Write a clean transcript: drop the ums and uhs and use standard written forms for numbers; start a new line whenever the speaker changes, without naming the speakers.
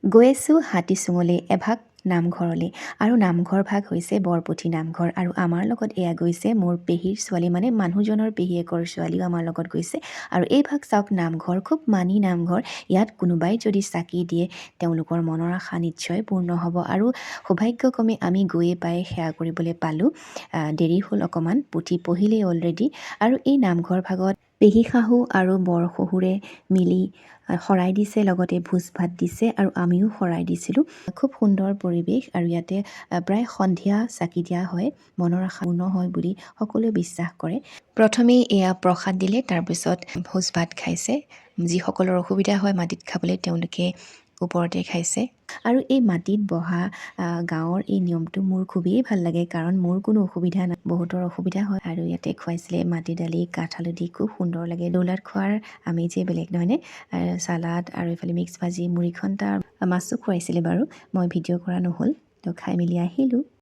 গৈ আছোঁ হাতীচুঙলৈ এভাগ নামঘৰলৈ আৰু নামঘৰ ভাগ হৈছে বৰপুথি নামঘৰ আৰু আমাৰ লগত এয়া গৈছে মোৰ পেহীৰ ছোৱালী মানে মানুহজনৰ পেহীয়েকৰ ছোৱালীও আমাৰ লগত গৈছে আৰু এই ভাগ চাওক নামঘৰ খুব মানি নামঘৰ ইয়াত কোনোবাই যদি চাকি দিয়ে তেওঁলোকৰ মনৰ আশা নিশ্চয় পূৰ্ণ হ'ব আৰু সৌভাগ্যক্ৰমে আমি গৈয়ে পাই সেৱা কৰিবলৈ পালোঁ দেৰি হ'ল অকণমান পুথি পঢ়িলেই অলৰেডি আৰু এই নামঘৰ ভাগত পেহী শাহু আৰু বৰ শহুৰে মিলি শৰাই দিছে লগতে ভোজ ভাত দিছে আৰু আমিও শৰাই দিছিলোঁ খুব সুন্দৰ পৰিৱেশ আৰু ইয়াতে প্ৰায় সন্ধিয়া চাকি দিয়া হয় মনৰ আশা পূৰ্ণ হয় বুলি সকলোৱে বিশ্বাস কৰে প্ৰথমেই এয়া প্ৰসাদ দিলে তাৰপিছত ভোজ ভাত খাইছে যিসকলৰ অসুবিধা হয় মাটিত খাবলৈ তেওঁলোকে ওপৰতে খাইছে আৰু এই মাটিত বহা গাঁৱৰ এই নিয়মটো মোৰ খুবেই ভাল লাগে কাৰণ মোৰ কোনো অসুবিধা নাই বহুতৰ অসুবিধা হয় আৰু ইয়াতে খুৱাইছিলে মাটি দালি কাঠ আলু দি খুব সুন্দৰ লাগে দৌলাত খোৱাৰ আমেজেই বেলেগ নহয়নে চালাড আৰু এইফালে মিক্স ভাজি মুড়ি ঘণ্টা মাছো খুৱাইছিলে বাৰু মই ভিডিঅ' কৰা নহ'ল তো খাই মেলি আহিলোঁ